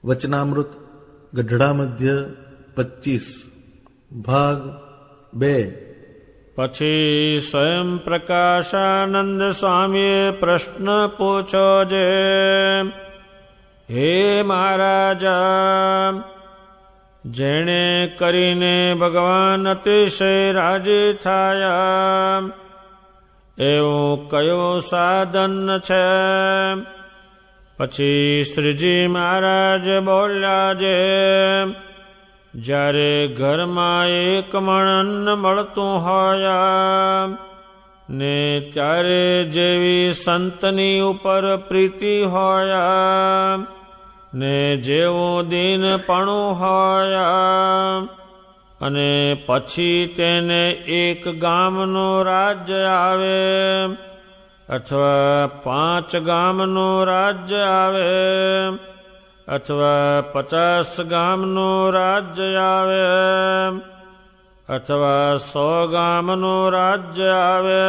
વચનામૃત ગઢડા મધ્ય 25 ભાગ 2. પછી સ્વયં પ્રકાશાનંદ સ્વામીએ પ્રશ્ન પૂછો જે, હે મહારાજા, જેણે કરીને ભગવાન અતિશય રાજી થયા એવું કયું સાધન છે? પછી શ્રીજી મહારાજ બોલ્યા જે, જ્યારે ઘરમાં એક મણ અન્ન મળતું હોય ને ત્યારે જેવી સંતની ઉપર પ્રીતિ હોય ને જેવું દીનપણું હોય અને પછી તેને એક ગામનું રાજ્ય આવે અથવા 5 ગામનું રાજ્ય આવે અથવા 50 ગામનું રાજ્ય આવે અથવા 100 ગામનું રાજ્ય આવે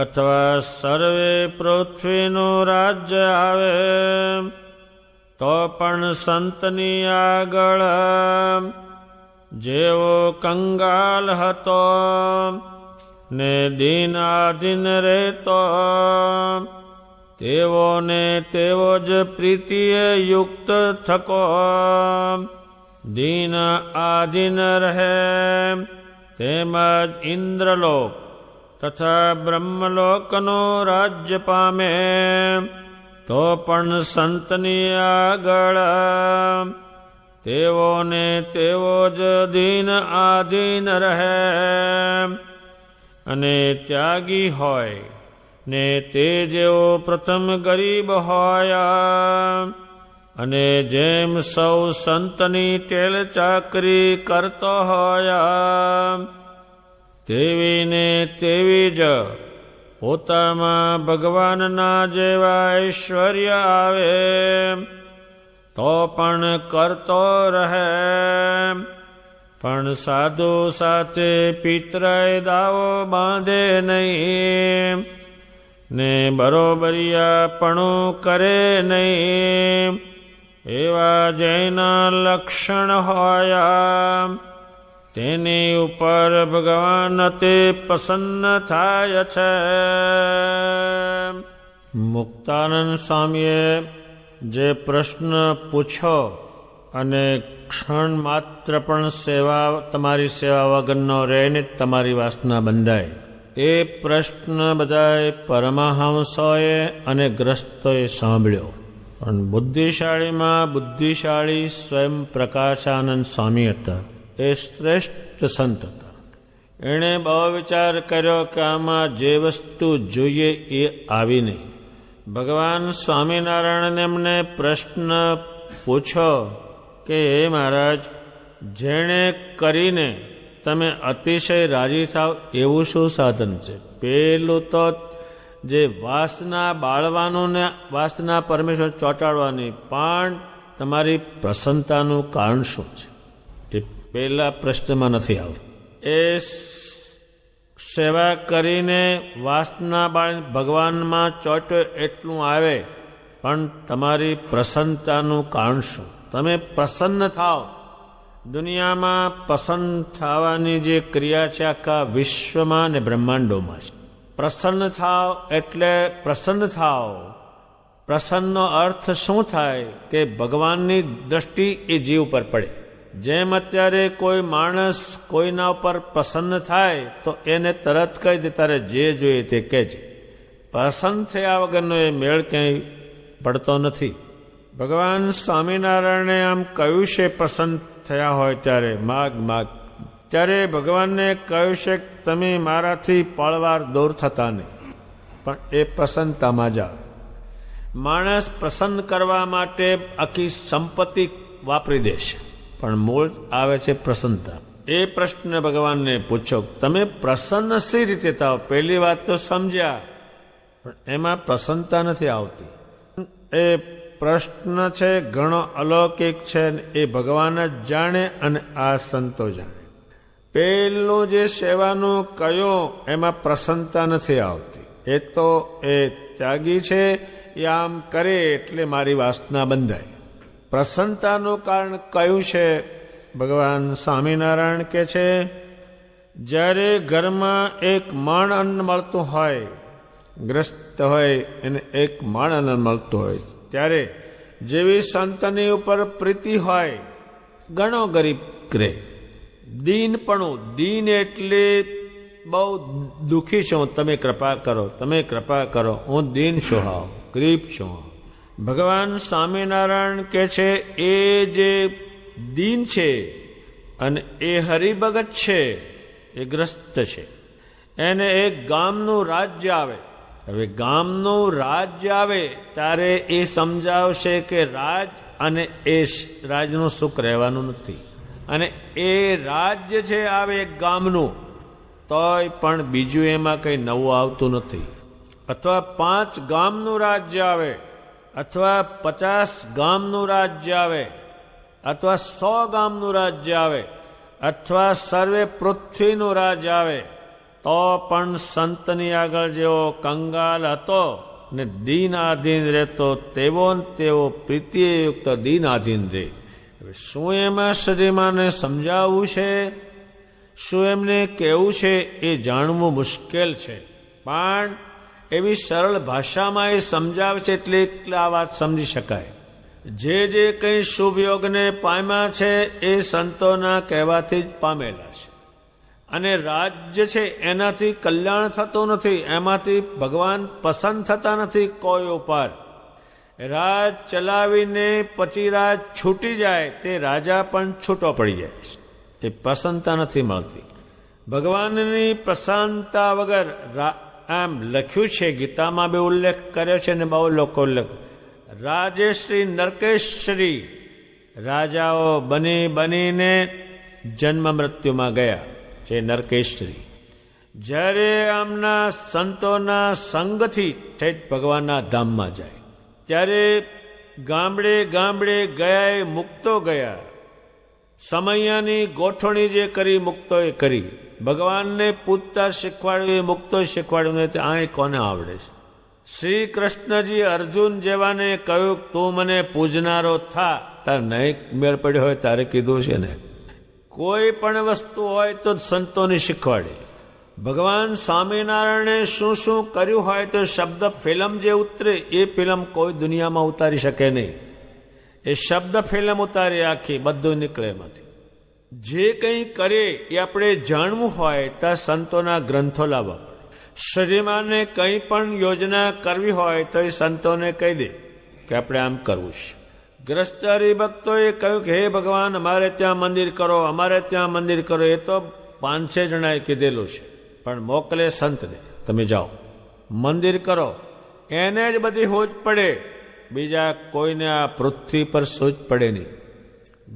અથવા સર્વે પૃથ્વીનું રાજ્ય આવે તો પણ સંતની આગળ જેવો કંગાલ હતો ને દીનાધીન રહેતો તેવો ને તેવો જ પ્રીતિએ યુક્ત થકો દીન આધીન રહે, તેમજ ઇન્દ્રલોક તથા બ્રહ્મલોકનું રાજ્ય પામે તો પણ સંતની આગળ તેવો ને તેવો જ દીન આધીન રહે અને ત્યાગી હોય ને તે જેવો પ્રથમ ગરીબ હોય અને જેમ સૌ સંતની ટેલ ચાકરી કરતો હોય તેવી ને તેવી જ પોતામાં ભગવાનના જેવા ઐશ્વર્ય આવે તો પણ કરતો રહે, પણ સાધુ સાથે પિતરાય દાવો બાંધે નહીં ને બરોબરિયાપણું કરે નહીં, એવા જેના લક્ષણ હોય તેની ઉપર ભગવાન અતિ પ્રસન્ન થાય છે. મુક્તાનંદ સ્વામીએ જે પ્રશ્ન પૂછો અને ક્ષણ માત્ર પણ તમારી સેવા વગરનો રહે ને તમારી વાસના બંધાય, એ પ્રશ્ન બધાએ પરમહંસોએ અને ગ્રસ્તોએ સાંભળ્યો. પણ બુદ્ધિશાળીમાં બુદ્ધિશાળી સ્વયં પ્રકાશાનંદ સ્વામી હતા. એ શ્રેષ્ઠ સંત હતા. એણે બહુ વિચાર કર્યો કે આમાં જે વસ્તુ જોઈએ એ આવી નહીં. ભગવાન સ્વામિનારાયણ એમને પ્રશ્ન પૂછો કે હે મહારાજ, જેણે કરીને તમે અતિશય રાજી થાવ એવું શું સાધન છે? પેલું તો જે વાસના બાળવાનું ને વાસના પરમેશ્વર ચોંટાડવાની, પણ તમારી પ્રસન્નતાનું કારણ શું છે? એ પહેલા પ્રશ્નમાં નથી આવતું. એ સેવા કરીને વાસના બાળ ભગવાનમાં ચોંટ્યો એટલું આવે, પણ તમારી પ્રસન્નતાનું કારણ શું? તમે પ્રસન્ન થાવ. દુનિયામાં પ્રસન્ન થવાની જે ક્રિયા છે આખા વિશ્વમાં ને બ્રહ્માંડોમાં છે. પ્રસન્ન થાવ એટલે પ્રસન્ન થાવ. પ્રસન્નનો અર્થ શું થાય કે ભગવાનની દ્રષ્ટિ એ જીવ પર પડે. જેમ અત્યારે કોઈ માણસ કોઈના ઉપર પ્રસન્ન થાય તો એને તરત કહી દે તારે જે જોઈએ તે કહેજે. પ્રસન્ન થયા વગરનો એ મેળ ક્યાંય પડતો નથી. ભગવાન સ્વામિનારાયણે આમ કહ્યું છે, પ્રસન્ન થયા હોય ત્યારે માગ માગ, ત્યારે ભગવાનને કહ્યું છે કે તમે મારાથી પળવાર દૂર થતા નહીં, પણ એ પ્રસન્નતામાં જાઓ. માણસ પ્રસન્ન કરવા માટે આખી સંપત્તિ વાપરી દેશે, પણ મૂળ આવે છે પ્રસન્નતા. એ પ્રશ્ન ભગવાનને પૂછો, તમે પ્રસન્ન સી રીતે થાવ? પહેલી વાત તો સમજ્યા, પણ એમાં પ્રસન્નતા નથી આવતી. એ પ્રશ્ન છે ઘણો અલૌકિક છે, એ ભગવાન જ જાણે અને આ સંતો જાણે. પહેલું જે સેવાનું કયો એમાં પ્રસન્નતા નથી આવતી. એ તો એ ત્યાગી છે, એ આમ કરે એટલે મારી વાસના બંધાય. પ્રસન્નતાનું કારણ કયું છે? ભગવાન સ્વામિનારાયણ કહે છે, જ્યારે ઘરમાં એક મણ અન્ન મળતું હોય, ગ્રસ્ત હોય એને એક મણ અન્ન મળતું હોય, ત્યારે જેવી સંતની ઉપર પ્રીતિ હોય, ઘણો ગરીબ કરે. દીનપણું, દીન એટલે બહુ દુઃખી છું, તમે કૃપા કરો, તમે કૃપા કરો, હું દીન છું, હાવ ગરીબ છું. ભગવાન સ્વામિનારાયણ કહે છે, એ જે દીન છે અને એ હરિભગત છે, એ ગ્રસ્ત છે. એને એક ગામનું રાજ્ય આવે. હવે ગામનું રાજ્ય આવે ત્યારે એ સમજાવશે કે રાજ અને એ રાજનું સુખ રહેવાનું નથી. અને એ રાજ્ય છે આવે એક ગામનું, તોય પણ બીજું એમાં કંઈ નવું આવતું નથી. અથવા 5 ગામનું રાજ્ય આવે, અથવા 50 ગામનું રાજ્ય આવે, અથવા 100 ગામનું રાજ્ય આવે, અથવા સર્વે પૃથ્વીનું રાજ્ય આવે, તો પણ સંતની આગળ જેવો કંગાલ હતો ને દીન આધીન રહેતો, તેવો પ્રીતિયુક્ત દીન આધીન રહે. હવે શું એમાં શ્રીમાને સમજાવવું છે, શું એમને કહેવું છે, એ જાણવું મુશ્કેલ છે. પણ એવી સરળ ભાષામાં એ સમજાવે છે એટલે આ વાત સમજી શકાય. જે કંઈ શુભ યોગને પામ્યા છે એ સંતોના કહેવાથી જ પામેલા છે. અને રાજ્ય છે એનાથી કલ્યાણ થતું નથી, એમાંથી ભગવાન પસંદ થતા નથી કોઈ ઉપર. રાજ ચલાવીને પછી રાજ છૂટી જાય તે રાજા પણ છૂટો પડી જાય, એ પ્રસન્નતા નથી મળતી. ભગવાનની પ્રસન્નતા વગર, આમ લખ્યું છે ગીતામાં બી ઉલ્લેખ કર્યો છે ને બહુ લોકો ઉલ્લેખ, રાજેશ્રી નરકેશ્વરી રાજાઓ બનીને જન્મ મૃત્યુમાં ગયા, એ નરકેશ્વરી. જ્યારે આમના સંતોના સંગથી ઠેઠ ભગવાનના ધામમાં જાય, ત્યારે ગામડે ગામડે ગયા એ મુક્તો ગયા. સમયાની ગોઠવણી જે કરી મુક્તોએ કરી. ભગવાનને પૂજતા શીખવાડ્યું, એ મુક્તોએ શીખવાડ્યું ને આ કોને આવડે છે? શ્રી કૃષ્ણજી અર્જુન જેવાને કહ્યું, તું મને પૂજનારો થા. તાર નહીં મેળ પડ્યો હોય તારે કીધું છે ને. કોઈ પણ વસ્તુ હોય તો સંતોને શીખવાડે. ભગવાન સ્વામિનારાયણે શું શું કર્યું હોય તો શબ્દ ફિલ્મ જે ઉતરે એ ફિલ્મ કોઈ દુનિયામાં ઉતારી શકે નહીં. એ શબ્દ ફિલ્મ ઉતારી આખી, બધું નીકળે એમાંથી. જે કંઈ કરે એ આપણે જાણવું હોય તો સંતોના ગ્રંથો લાવવા પડે. શ્રીમાને કંઈ પણ યોજના કરવી હોય તો એ સંતોને કહી દે કે આપણે આમ કરવું છે. ગ્રસ્ત હરિભક્તોએ કહ્યું કે હે ભગવાન અમારે ત્યાં મંદિર કરો, અમારે ત્યાં મંદિર કરો. એ તો 500 જણાએ કીધેલું છે, પણ મોકલે સંતને, તમે જાઓ મંદિર કરો. એને જ બધી હોજ પડે, બીજા કોઈને આ પૃથ્વી પર સોચ પડે નહીં.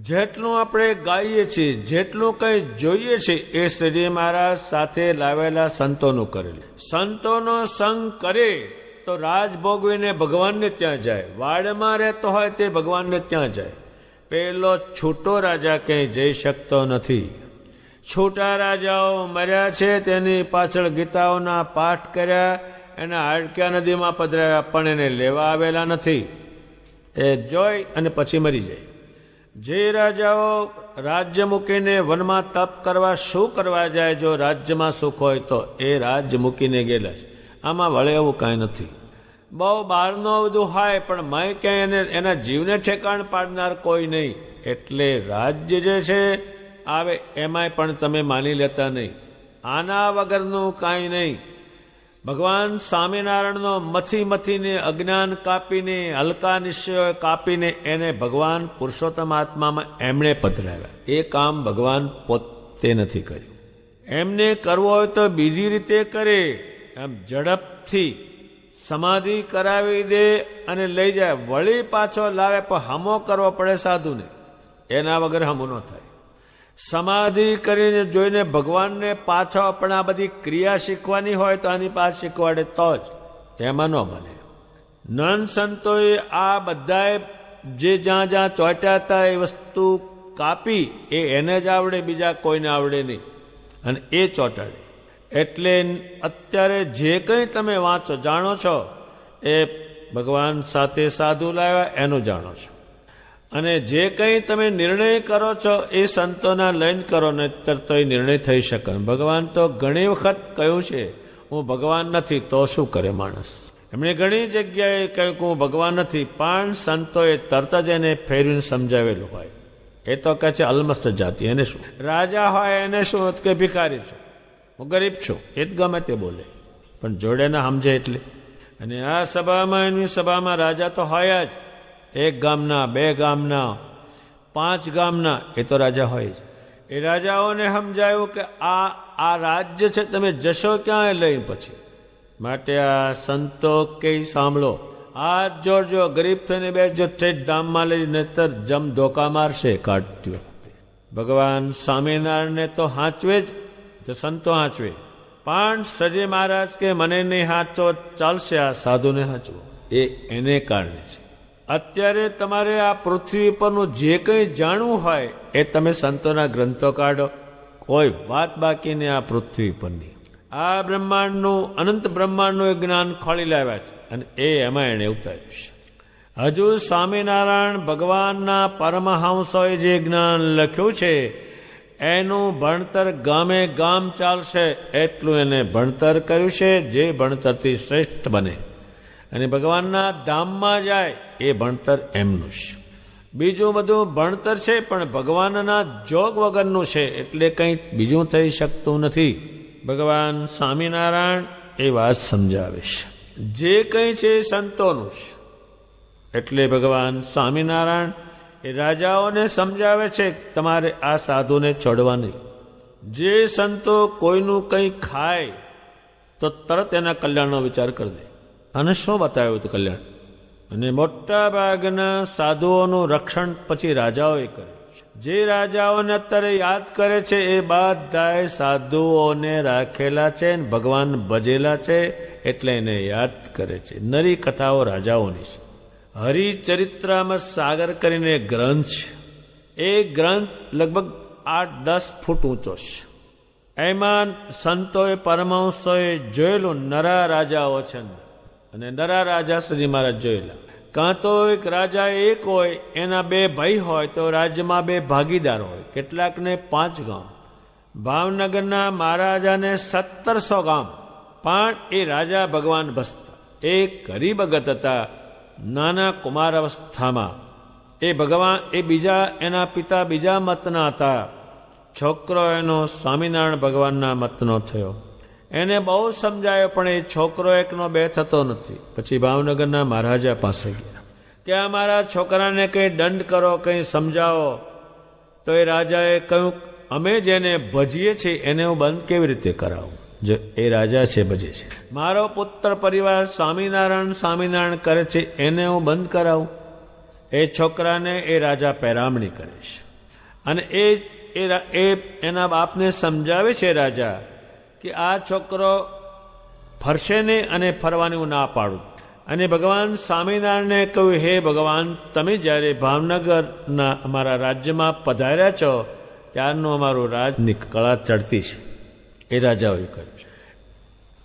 જેટલું આપણે ગાઈએ છીએ, જેટલું કંઈ જોઈએ છે એ શ્રીજી મહારાજ સાથે લાવેલા સંતોનું કરેલું. સંતોનો સંગ કરે તો રાજ ભોગવીને ભગવાનને ત્યાં જાય. વાડમાં રહેતો હોય તે ભગવાનને ત્યાં જાય. પેલો છૂટો રાજા ક્યાંય જઈ શકતો નથી. છૂટા રાજાઓ મર્યા છે, તેની પાછળ ગીતાઓના પાઠ કર્યા, એના હાડક્યા નદીમાં પધરાવ્યા, પણ એને લેવા આવેલા નથી. એ જોઈ અને પછી મરી જાય. જે રાજાઓ રાજ્ય મૂકીને વનમાં તપ કરવા શું કરવા જાય, જો રાજ્યમાં સુખ હોય તો એ રાજ્ય મૂકીને ગયેલા છે. આમાં વળે એવું કાંઈ નથી. બહુ બહારનો બધું હોય પણ મેં ક્યાંય એના જીવને ઠેકાણ પાડનાર કોઈ નહીં. એટલે રાજ્ય જે છે આવે એમાંય પણ તમે માની લેતા નહીં. આના વગરનું કાંઈ નહીં. ભગવાન સ્વામિનારાયણનો મથીને અજ્ઞાન કાપીને, હલકા નિશ્ચયો કાપીને એને ભગવાન પુરુષોત્તમ આત્મામાં એમણે પધરાવ્યા. એ કામ ભગવાન પોતે નથી કર્યું. એમને કરવો હોય તો બીજી રીતે કરે. એમ ઝડપથી સમાધિ કરાવી દે અને લઈ જાય, વળી પાછો લાવે, પણ હમો કરવો પડે સાધુને. એના વગર હમો ન થાય. સમાધિ કરીને જોઈને ભગવાનને પાછો પણ આ બધી ક્રિયા શીખવાની હોય તો આની પાસે શીખવાડે તો જ, એમાં ન બને. નન સંતોએ આ બધાએ જે જ્યાં ચોંટ્યા હતા એ વસ્તુ કાપી, એ એને જ આવડે, બીજા કોઈને આવડે નહીં, અને એ ચોંટાડે. એટલે અત્યારે જે કંઈ તમે વાંચો જાણો છો એ ભગવાન સાથે સાધુ લાવ્યા એનું જાણો છો. અને જે કંઈ તમે નિર્ણય કરો છો એ સંતોના લઈને કરો ને તો એ નિર્ણય થઈ શકે. ભગવાન તો ઘણી વખત કહ્યું છે હું ભગવાન નથી, તો શું કરે માણસ? એમણે ઘણી જગ્યાએ કહ્યું કે હું ભગવાન નથી, પણ સંતોએ તરત જ એને ફેરવીને સમજાવેલું હોય. એ તો કહે છે અલમસ્ત જાતિ, એને શું? રાજા હોય એને શું કે ભિખારી છું, હું ગરીબ છું, એ જ ગમે તે બોલે, પણ જોડે ના સમજે એટલે. અને આ સભામાં એની સભામાં રાજા તો હોય જ, 1 ગામના, 2 ગામના, 5 ગામના, એ તો રાજા હોય જ. એ રાજાઓને સમજાયું કે આ રાજ્ય છે, તમે જશો ક્યાં લઈને પછી? માટે આ સંતો કે સાંભળો, હાથ જોડજો, ગરીબ થઈને બેસજો, ઠેઠ ધામમાં લઈ નહીતર જમ ધોકા મારશે કાઢ્યો. ભગવાન સ્વામિનારાયણને તો હાંચવે જ, તો સંતો હાંચવે, પણ સજી મહારાજ કે મને નહીં હાંચો ચાલશે, આ સાધુને હાંચવો. એને કારણે છે. અત્યારે તમારે આ પૃથ્વી પરનું જે કંઈ જાણવું હોય એ તમે સંતોના ગ્રંથો કાઢો, કોઈ વાત બાકી નહીં આ પૃથ્વી પરની. આ બ્રહ્માંડનું, અનંત બ્રહ્માંડનું જ્ઞાન ખોલી લાવ્યા છે અને એમાં એણે ઉતાર્યું છે. હજુ સ્વામિનારાયણ ભગવાનના પરમહંસોએ જે જ્ઞાન લખ્યું છે એનું ભણતર ગામે ગામ ચાલશે એટલું એને ભણતર કર્યું છે, જે ભણતરથી શ્રેષ્ઠ બને અને ભગવાનના ધામમાં જાય એ ભણતર એમનું છે. બીજું બધું ભણતર છે પણ ભગવાનના જોગ વગરનું છે, એટલે કંઈ બીજું થઈ શકતું નથી. ભગવાન સ્વામિનારાયણ એ વાત સમજાવે છે. જે કંઈ છે એ સંતોનું છે, એટલે ભગવાન સ્વામિનારાયણ એ રાજાઓને સમજાવે છે તમારે આ સાધુને છોડવા નહીં. જે સંતો કોઈનું કંઈ ખાય તો તરત એના કલ્યાણનો વિચાર કરી દે. અને શું બતાવ્યું હતું કલ્યાણ? અને મોટા ભાગના સાધુઓનું રક્ષણ પછી રાજાઓએ કર્યું છે. જે રાજાઓને અત્યારે યાદ કરે છે એ બધાએ સાધુઓને રાખેલા છે, ભગવાન ભજેલા છે, એટલે એને યાદ કરે છે. નરી કથાઓ રાજાઓની છે. હરિચરિત્રામાં સાગર કરીને ગ્રંથ છે. એ ગ્રંથ લગભગ 8-10 ફૂટ ઊંચો છે. એમાં સંતોએ પરમહંસોએ જોયેલું નરા રાજાઓ છે અને નરા રાજા શ્રી મહારાજ જોયેલા. કાં તો એક રાજા એક હોય, એના 2 ભાઈ હોય તો રાજ્યમાં 2 ભાગીદાર હોય, કેટલાકને 5 ગામ. ભાવનગરના મહારાજાને 1700 ગામ, પણ એ રાજા ભગવાન ભસતા. એ ગરીબ ભગત હતા. નાના કુમાર અવસ્થામાં એ ભગવાન, એ બીજા એના પિતા બીજા મતના હતા. છોકરો એનો સ્વામિનારાયણ ભગવાનના મતનો થયો. એને બહુ સમજાયો પણ એ છોકરો 1નો 2 થતો નથી. પછી ભાવનગરના મહારાજા પાસે ગયા કે અમારા છોકરાને કંઈ દંડ કરો, કંઈ સમજાવો. તો એ રાજાએ કહ્યું અમે જેને ભજીએ છીએ એને હું બંધ કેવી રીતે કરાવું? જો એ રાજા છે ભજે છે, મારો પુત્ર પરિવાર સ્વામિનારાયણ કરે છે, એને હું બંધ કરાવું? એ છોકરાને એ રાજા પેરામણી કરે છે અને એ એના બાપને સમજાવે છે રાજા કે આ છોકરો ફરશે નહીં અને ફરવાની હું ના પાડું. અને ભગવાન સ્વામિનારાયણને કહ્યું હે ભગવાન, તમે જ્યારે ભાવનગરના અમારા રાજ્યમાં પધાર્યા છો ત્યારનું અમારું રાજની કળા ચડતી છે. એ રાજાઓએ કર્યું છે.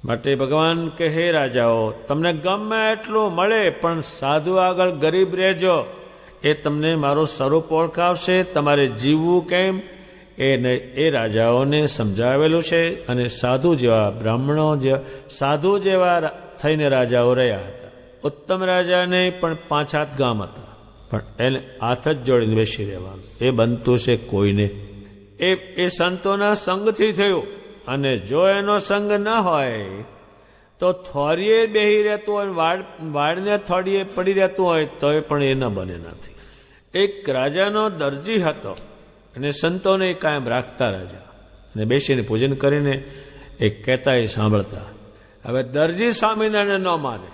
માટે ભગવાન કે હે રાજાઓ, તમને ગમે એટલું મળે પણ સાધુ આગળ ગરીબ રહેજો, એ તમને મારું સ્વરૂપ ઓળખાવશે. તમારે જીવવું કેમ એ રાજાઓને સમજાવેલું છે. અને સાધુ જેવા બ્રાહ્મણો જેવા સાધુ જેવા થઈને રાજાઓ રહ્યા હતા. ઉત્તમ રાજાને પણ 5-7 ગામ હતા, પણ એને હાથ જ જોડીને બેસી રહેવાનું. એ બનતું છે કોઈને. એ સંતોના સંગથી થયું. અને જો એનો સંગ ન હોય તો થોડીએ બેહી રહેતું હોય, વાડને થોડીએ પડી રહેતું હોય તોય પણ એ ન બને નથી. એક રાજાનો દરજી હતો અને સંતોને કાયમ રાખતા રાજા, અને બેસીને પૂજન કરીને એ કહેતા એ સાંભળતા. હવે દરજી સ્વામિનારાયણ ન માને,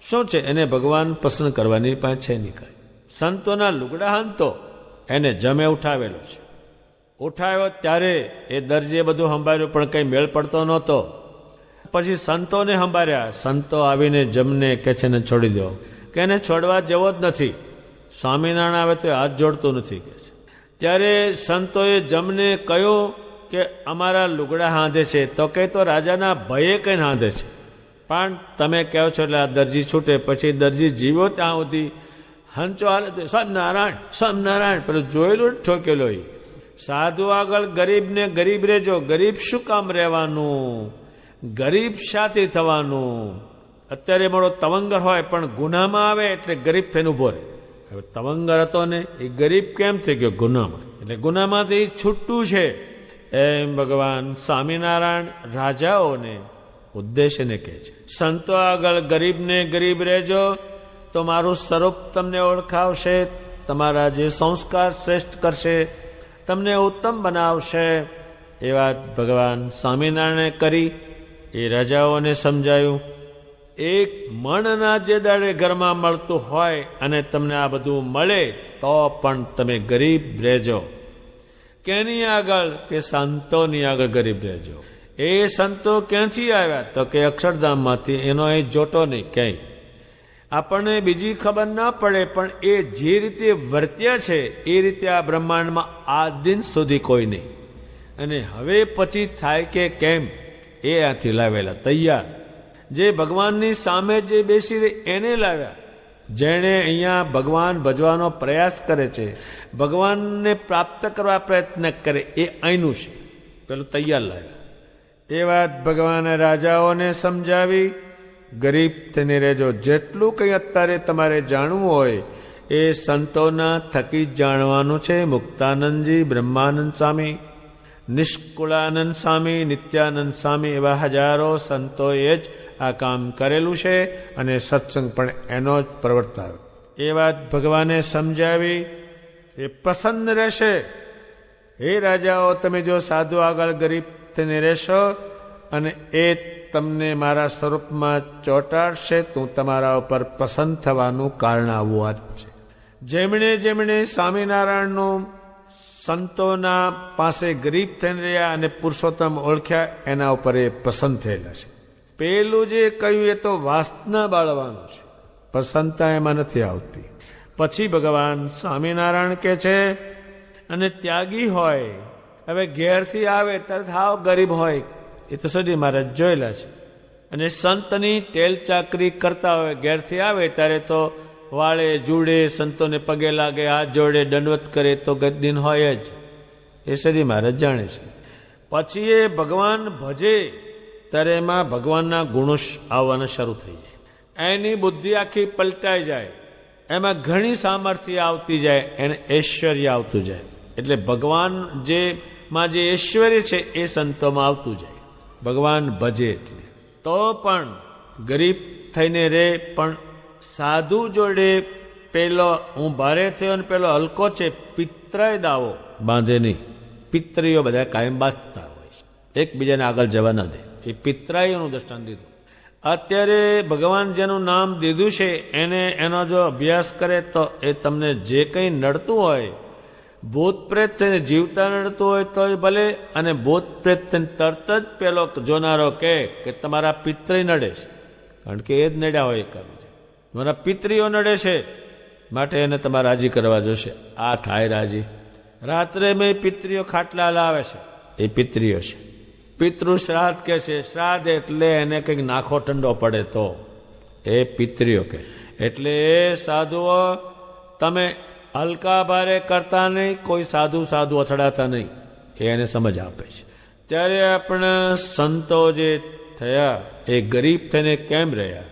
શું છે? એને ભગવાન પસંદ કરવાની પાસે છે નહીં કાંઈ. સંતોના લુગડા હંતો એને જમે ઉઠાવેલો છે. ઉઠાવ્યો ત્યારે એ દરજીએ બધું સંભાળ્યું પણ કંઈ મેળ પડતો નહોતો. પછી સંતોને સંભાળ્યા. સંતો આવીને જમને કે છે ને છોડી દો, કે એને છોડવા જેવો જ નથી. સ્વામિનારાયણ આવે તો હાથ જોડતું નથી કે છે. ત્યારે સંતોએ જમને કહ્યું કે અમારા લુગડા હાંધે છે. તો કે તો રાજાના ભયે કઈ હાંધે છે, પણ તમે કહો છો એટલે આ દરજી છૂટે. પછી દરજી જીવ્યો ત્યાં સુધી હંચો હાલે તો સ્વામિનારાયણ પેલું જોયેલું ઠોકેલો. સાધુ આગળ ગરીબને ગરીબ રહેજો. ગરીબ શું કામ રહેવાનું? ગરીબ શાથી થવાનું? અત્યારે મારો તવંગર હોય પણ ગુનામાં આવે એટલે ગરીબ થઈને ઉભો રહે. હવે તવંગર હતો ને એ ગરીબ કેમ થઈ ગયો? ગુનામાં. એટલે ગુનામાંથી છૂટું છે એમ ભગવાન સ્વામિનારાયણ રાજાઓને ઉદ્દેશને કહે છે. સંતો આગળ ગરીબને ગરીબ રહેજો તો મારું સ્વરૂપ તમને ઓળખાવશે, તમારા જે સંસ્કાર શ્રેષ્ઠ કરશે, તમને ઉત્તમ બનાવશે. એ વાત ભગવાન સ્વામિનારાયણે કરી. એ રાજાઓને સમજાયું. એક મણના જે દાડે ઘરમાં મળતું હોય અને તમને આ બધું મળે તો પણ તમે ગરીબ રહેજો. કેની આગળ? કે સંતોની આગળ ગરીબ રહેજો. એ સંતો ક્યાંથી આવ્યા? તો કે અક્ષરધામમાંથી. એનો એ જોટો નહીં ક્યાંય. આપણને બીજી ખબર ના પડે પણ એ જે રીતે વર્ત્યા છે એ રીતે આ બ્રહ્માંડમાં આ દિન સુધી કોઈ નહીં. અને હવે પછી થાય કે કેમ એ આથી લાવેલા તૈયાર. જે ભગવાનની સામે જે બેસી રહે એને લાવ્યા. જેણે અહીંયા ભગવાન ભજવાનો પ્રયાસ કરે છે, ભગવાનને પ્રાપ્ત કરવા પ્રયત્ન કરે, એ અહીંનું છે. પેલું તૈયાર લાવ્યા. એ વાત ભગવાને રાજાઓને સમજાવી. ગરીબ તેને રહેજો. જેટલું કંઈ અત્યારે તમારે જાણવું હોય એ સંતોના થકી જ જાણવાનું છે. મુક્તાનંદજી, બ્રહ્માનંદ સ્વામી, નિષ્કુળાનંદ સ્વામી, નિત્યાનંદ સ્વામી એવા હજારો સંતોએ જ આ કામ કરેલું છે અને સત્સંગ પણ એનો જ પ્રવર્તાવ્યો. એ વાત ભગવાને સમજાવી. એ પ્રસન્ન રહેશે. હે રાજાઓ, તમે જો સાધુ આગળ ગરીબ થઈને રહેશો અને એ તમને મારા સ્વરૂપમાં ચોંટાડશે તો તમારા ઉપર પ્રસન્ન થવાનું કારણ આવું વાત છે. જેમણે જેમણે સ્વામિનારાયણનું સંતોના પાસે ગરીબ થઈને રહ્યા અને પુરુષોત્તમ ઓળખ્યા એના ઉપર એ પ્રસન્ન થયેલા છે. પેલું જે કહ્યું એ તો વાસના બાળવાનું છે, પ્રસન્નતા એમાં નથી આવતી. પછી ભગવાન સ્વામિનારાયણ કે છે અને ત્યાગી હોય. હવે ઘેરથી આવે તરત હાવ ગરીબ હોય એ તો સદી મહારાજ જોયેલા છે. અને સંતની ટેલ ચાકરી કરતા હોય, ઘેરથી આવે ત્યારે તો વાળે જુડે, સંતોને પગે લાગે, હાથ જોડે, દંડવત કરે તો ગદ્દીન હોય જ. એ સદી મહારાજ જાણે છે. પછી એ ભગવાન ભજે ત્યારે એમાં ભગવાનના ગુણો આવવાના શરૂ થઈ જાય. એની બુદ્ધિ આખી પલટાઈ જાય, એમાં ઘણી સામર્થ્ય આવતી જાય, એને ઐશ્વર્ય આવતું જાય. એટલે ભગવાન જેમાં જે ઐશ્વર્ય છે એ સંતોમાં આવતું જાય. ભગવાન ભજે એટલે તો પણ ગરીબ થઈને રે, પણ સાધુ જોડે પેલો હું ભારે થયો ને પેલો હલકો છે, પિત્રાય દાવો બાંધે નહીં. પિત્રીઓ બધા કાયમ બાંધતા હોય છે, એકબીજાને આગળ જવા ન દે. એ પિત્રાઈઓનું દ્રષ્ટાંત દીધું. અત્યારે ભગવાન જેનું નામ દીધું છે એને એનો જો અભ્યાસ કરે તો એ તમને જે કંઈ નડતું હોય, ભૂત પ્રેત થઈને જીવતા નડતું હોય તો ભલે, અને ભૂત પ્રેત થઈને તરત જ પેલો જોનારો કે તમારા પિત્રી નડે છે, કારણ કે એ જ નડ્યા હોય કરે છે. મારા પિત્રીઓ નડે છે માટે એને તમારે રાજી કરવા જોશે. આ થાય રાજી. રાત્રે મેં પિત્રીઓ ખાટલા લાવે છે, એ પિત્રીઓ છે. પિતૃ શ્રાદ્ધ કે છે, શ્રાદ્ધ એટલે એને કંઈક નાખો ઠંડો પડે તો એ પિત્રીઓ કે. એટલે એ સાધુઓ તમે હલકા ભારે કરતા નહીં, કોઈ સાધુ અથડાતા નહીં, એને સમજ આપે છે. ત્યારે આપણા સંતો જે થયા એ ગરીબ થઈને કેમ રહ્યા?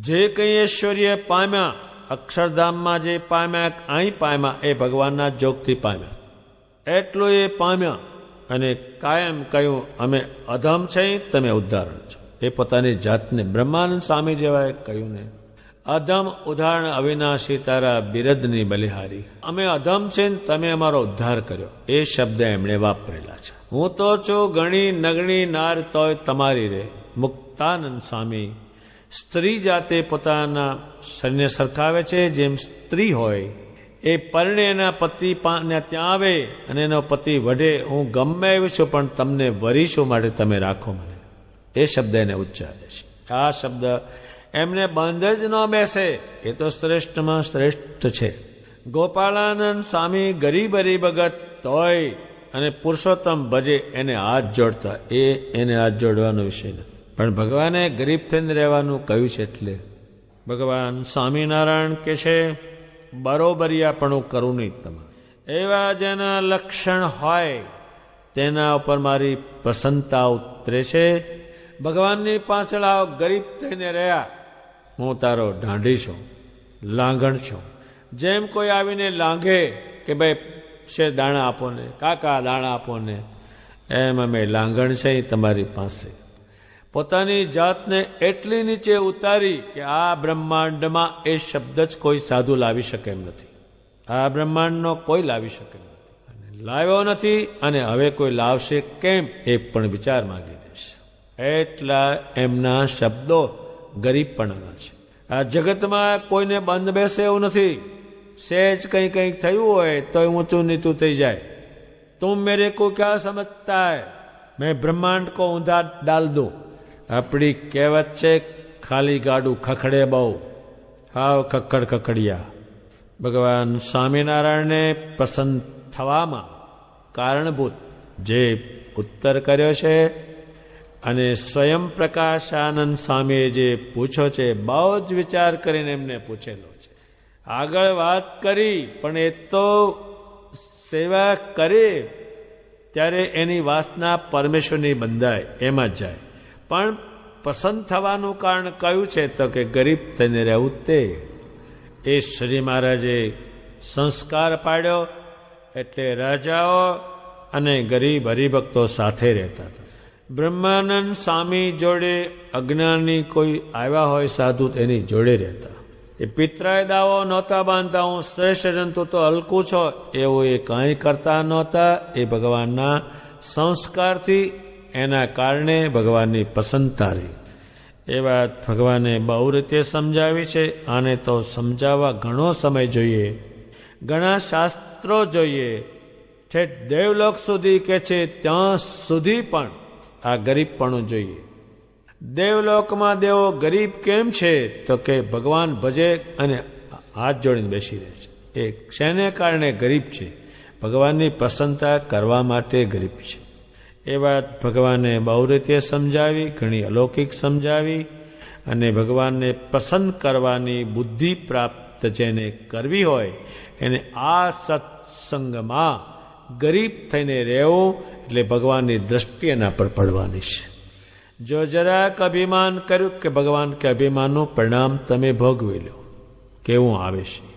જે કંઈ ઐશ્વર્ય પામ્યા, અક્ષરધામમાં જે પામ્યા, અહીં પામ્યા, એ ભગવાનના જોગથી પામ્યા. એટલું એ પામ્યા અને કાયમ કહ્યું અમે અધમ છે, તમે ઉદ્ધારણ છો. એ પોતાની જાતને બ્રહ્માનંદ સ્વામી જેવાએ કહ્યું ને, અધમ ઉદાહરણ અવિનાશી તારા બિરદની બલિહારી. અમે અધમ છે ને તમે અમારો ઉદ્ધાર કર્યો, એ શબ્દ એમણે વાપરેલા છે. હું તો છું ગણી નગણી નાર તોય તમારી રે. મુક્તાનંદ સ્વામી સ્ત્રી જાતે પોતાના શરીરને સરખાવે છે. જેમ સ્ત્રી હોય એ પરણે એના પતિ ત્યાં આવે અને એનો પતિ વઢે, હું ગમે એવી છું પણ તમને વરી છું માટે તમે રાખો મને, એ શબ્દ એને ઉચ્ચારે છે. આ શબ્દ એમને બંધ જ ન બેસે, એ તો શ્રેષ્ઠમાં શ્રેષ્ઠ છે. ગોપાળાનંદ સ્વામી ગરીબ ભગત તોય અને પુરુષોત્તમ ભજે એને હાથ જોડતા, એને હાથ જોડવાનો વિષય નથી, પણ ભગવાને ગરીબ થઈને રહેવાનું કહ્યું છે. એટલે ભગવાન સ્વામિનારાયણ કે છે બરોબરિયાપણું કરવું નહીં તમારે. એવા જેના લક્ષણ હોય તેના ઉપર મારી પ્રસન્નતા ઉતરે છે. ભગવાનની પાછળ આવ ગરીબ થઈને રહ્યા, હું તારો ઢાંઢી છું, લાંઘણ છું. જેમ કોઈ આવીને લાંઘે કે ભાઈ છે દાણા આપો ને, કાકા દાણા આપો ને, એમ અમે લાંઘણ છે તમારી પાસે. પોતાની જાતને એટલી નીચે ઉતારી કે આ બ્રહ્માંડમાં એ શબ્દ જ કોઈ સાધુ લાવી શકે એમ નથી. આ બ્રહ્માંડનો કોઈ લાવી શકે એમ નથી, અને લાવ્યો નથી, અને હવે કોઈ લાવશે કેમ એ પણ વિચાર માંગી લેશે. એટલા એમના શબ્દો ગરીબપણાના છે. આ જગતમાં કોઈને બંધ બેસે એવું નથી. સહેજ કંઈક થયું હોય તો ઊંચું નીચું થઈ જાય. તુમ મેરે કો ક્યાં સમજતા હૈ, મેં બ્રહ્માંડ કો ઊંધા ડાલ દો. આપણી કહેવત છે, ખાલી ગાડું ખખડે બહુ, હાવ ખખડિયા. ભગવાન સ્વામિનારાયણને પ્રસન્ન થવામાં કારણભૂત જે ઉત્તર કર્યો છે, અને સ્વયં પ્રકાશાનંદ સ્વામીએ જે પૂછ્યો છે, બહુ જ વિચાર કરીને એમને પૂછેલો છે. આગળ વાત કરી, પણ એ તો સેવા કરે ત્યારે એની વાસના પરમેશ્વરની બંધાય, એમાં જ જાય. પણ પસંદ થવાનું કારણ કયું છે તો કે ગરીબ થઈને રહેવું. તે એ શ્રી મહારાજે સંસ્કાર પાડ્યો, એટલે રાજાઓ અને ગરીબ હરિભક્તો સાથે રહેતા હતા. બ્રહ્માનંદ સ્વામી જોડે અજ્ઞાની કોઈ આવ્યા હોય સાધુ, એની જોડે રહેતા. એ પિતરાય દાવો નહોતા બાંધતા, હું શ્રેષ્ઠ જંતુ તો હલકું છો, એવું એ કાંઈ કરતા નહોતા. એ ભગવાનના સંસ્કારથી, એના કારણે ભગવાનની પ્રસન્નતા રહી. એ વાત ભગવાને બહુ રીતે સમજાવી છે. આને તો સમજાવવા ઘણો સમય જોઈએ, ઘણા શાસ્ત્રો જોઈએ. ઠેઠ દેવલોક સુધી કે છે ત્યાં સુધી પણ આ ગરીબપણું જોઈએ. દેવલોકમાં દેવો ગરીબ કેમ છે તો કે ભગવાન ભજે અને હાથ જોડીને બેસી રહે છે. એ શેને કારણે ગરીબ છે? ભગવાનની પ્રસન્નતા કરવા માટે ગરીબ છે. એ વાત ભગવાને બહુ રીતે સમજાવી, ઘણી અલૌકિક સમજાવી. અને ભગવાનને પ્રસન્ન કરવાની બુદ્ધિ પ્રાપ્ત જેને કરવી હોય, એને આ સત્સંગમાં ગરીબ થઈને રહેવું, એટલે ભગવાનની દ્રષ્ટિ એના પર પડવાની છે. જો જરાક અભિમાન કર્યું કે ભગવાન કે અભિમાનનું પરિણામ તમે ભોગવી લો, કેવું આવે છે.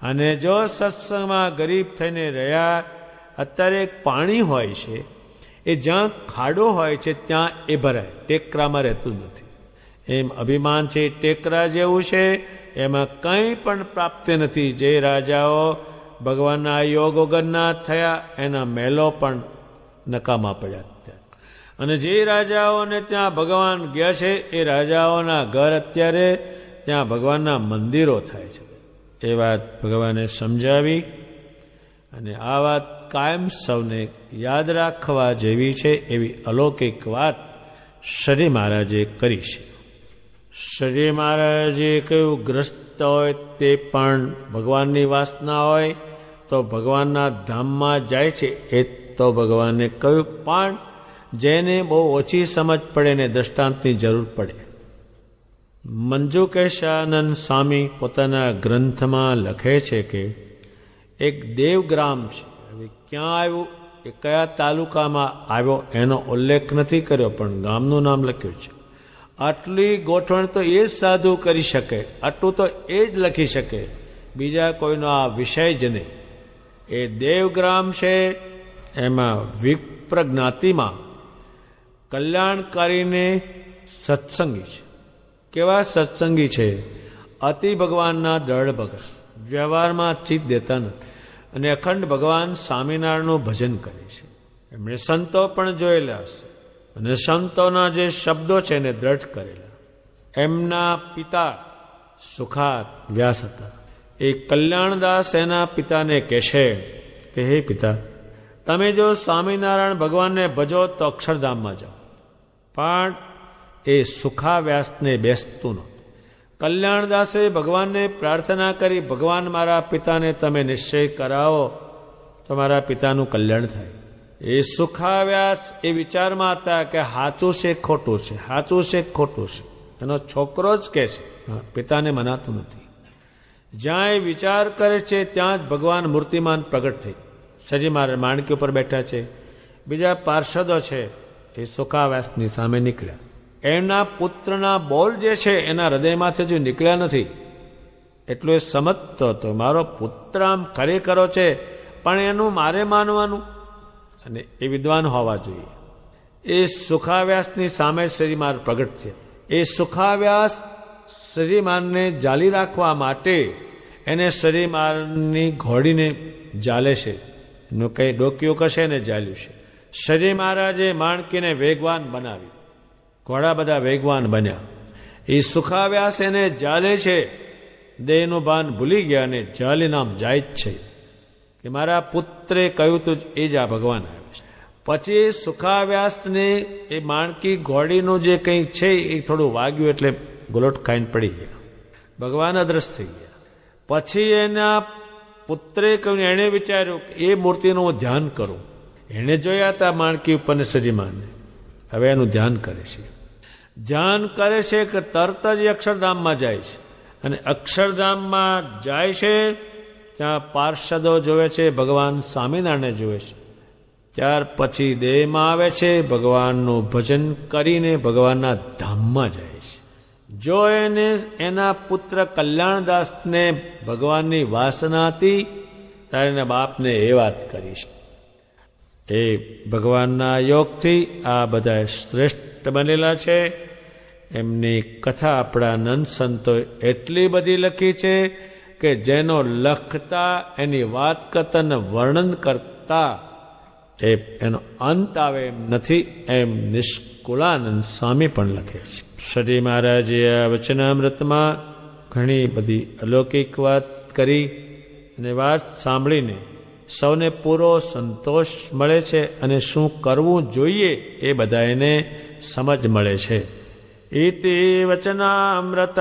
અને જો સત્સંગમાં ગરીબ થઈને રહ્યા, અત્યારે એક પાણી હોય છે, એ જ્યાં ખાડો હોય છે ત્યાં એ ભરાય, ટેકરામાં રહેતું નથી. એમ અભિમાન છે, ટેકરા જેવું છે, એમાં કંઈ પણ પ્રાપ્તિ નથી. જે રાજાઓ ભગવાનના યોગ વગરના થયા, એના મહેલો પણ નકામા પડ્યા. અને જે રાજાઓને ત્યાં ભગવાન ગયા છે, એ રાજાઓના ઘર અત્યારે ત્યાં ભગવાનના મંદિરો થાય છે. એ વાત ભગવાને સમજાવી. અને આ વાત કાયમ સૌને યાદ રાખવા જેવી છે, એવી અલૌકિક વાત શ્રી મહારાજે કરી છે. શ્રી મહારાજે કહ્યું, ગ્રસ્ત હોય તે પણ ભગવાનની વાસના હોય તો ભગવાનના ધામમાં જાય છે. એ તો ભગવાને કહ્યું, પણ જેને બહુ ઓછી સમજ પડે ને દ્રષ્ટાંતની જરૂર પડે. મંજુકેશાનંદ સ્વામી પોતાના ગ્રંથમાં લખે છે કે એક દેવગ્રામ છે. હવે ક્યાં આવ્યું, એ કયા તાલુકામાં આવ્યો એનો ઉલ્લેખ નથી કર્યો, પણ ગામનું નામ લખ્યું છે. આટલી ગોઠવણ તો એ જ સાધુ કરી શકે, આટલું તો એ જ લખી શકે, બીજા કોઈનો આ વિષય જ નહીં. એ દેવગ્રામ છે, એમાં વિપ્ર જ્ઞાતિમાં કલ્યાણકારીને સત્સંગી છે. કેવા સત્સંગી છે? અતિ ભગવાનના દળ ભગત, વ્યવહારમાં ચિત્ત દેતા નથી, અને અખંડ ભગવાન સ્વામિનારાયણનું ભજન કરે છે. એમણે સંતો પણ જોયેલા હશે, અને સંતોના જે શબ્દો છે એને દ્રઢ કરેલા. એમના પિતા સુખાત વ્યાસ હતા. એ કલ્યાણદાસ એના પિતાને કહેશે કે હે પિતા, તમે જો સ્વામિનારાયણ ભગવાનને ભજો તો અક્ષરધામમાં જાઓ. પણ એ સુખાવ્યાસને બેસતું નહોતું. કલ્યાણદાસે ભગવાનને પ્રાર્થના કરી, ભગવાન મારા પિતાને તમે નિશ્ચય કરાવો તો મારા પિતાનું કલ્યાણ થાય. એ સુખાવ્યાસ એ વિચારમાં હતા કે સાચું છે ખોટું છે, સાચું છે ખોટું છે. એનો છોકરો જ કહે છે, પિતાને મનાતું નથી. જ્યાં એ વિચાર કરે છે ત્યાં જ ભગવાન મૂર્તિમાન પ્રગટ થઈ. શ્રીજી મહારાજ માણકી ઉપર બેઠા છે. બીજા પાર્ષદો છે એ સુખાવ્યાસની સામે નીકળ્યા. એમના પુત્રના બોલ જે છે એના હૃદયમાંથી હજુ નીકળ્યા નથી. એટલું એ સમજતો હતો મારો પુત્ર આમ ખરેખરો છે, પણ એનું મારે માનવાનું, અને એ વિદ્વાન હોવા જોઈએ. એ સુખાવ્યાસની સામે શ્રીજી મહારાજ પ્રગટ છે. એ સુખાવ્યાસ શ્રીજી મહારાજને જાલી રાખવા માટે એને શ્રીજી મહારાજની ઘોડીને જાલે છે. એનું કંઈ ડોક્યું કશે ને જાલ્યું છે. શ્રીજી મહારાજે માણકીને વેગવાન બનાવી, ઘોડા બધા વેગવાન બન્યા. એ સુખાવ્યાસ એને જાલે છે, દેહનું ભાન ભૂલી ગયા અને જાલી નામ જાય જ છે કે મારા પુત્રે કહ્યું તું એ જ આ ભગવાન આવે છે. પછી સુખાવ્યાસને એ માણકી ઘોડીનું જે કંઈ છે એ થોડું વાગ્યું એટલે ગોલોટ ખાઈને પડી ગયા. ભગવાન અદ્રશ્ય થઈ ગયા. પછી એના પુત્રે કહ્યું, એણે વિચાર્યું કે એ મૂર્તિનું હું ધ્યાન કરું. એણે જોયા હતા માણકી ઉપરને સજીમાને, હવે એનું ધ્યાન કરે છે. ધ્યાન કરે છે કે તરત જ અક્ષરધામમાં જાય છે, અને અક્ષરધામમાં જાય છે ત્યાં પાર્ષદો જોવે છે, ભગવાન સ્વામિનારાયણને જોવે છે. ત્યાર પછી દેહમાં આવે છે, ભગવાનનું ભજન કરીને ભગવાનના ધામમાં જાય છે. જો એને એના પુત્ર કલ્યાણદાસને ભગવાનની વાસના હતી ત્યારે એના બાપને એ વાત કરીશ. એ ભગવાનના યોગથી આ બધા શ્રેષ્ઠ બનેલા છે. એમની કથા આપણા નંદ સંતોએ એટલી બધી લખી છે કે જેનો લખતા, એની વાત કરતા ને વર્ણન કરતા એનો અંત આવે એમ નથી, એમ નિષ્કુળાનંદ સ્વામી પણ લખે છે. શ્રી મહારાજે આ વચનામૃતમાં ઘણી બધી અલૌકિક વાત કરી, અને વાત સાંભળીને સૌને પૂરો સંતોષ મળે છે, અને શું કરવું જોઈએ એ બધા એને સમજ મળે છે. ઇતિ વચનામૃત.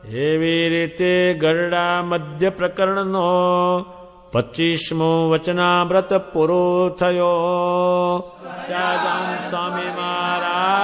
એવી રીતે ગરડા મધ્ય પ્રકરણનો 25મો વચનામૃત પૂરો થયો. ચાજાન સ્વામી મહારાજ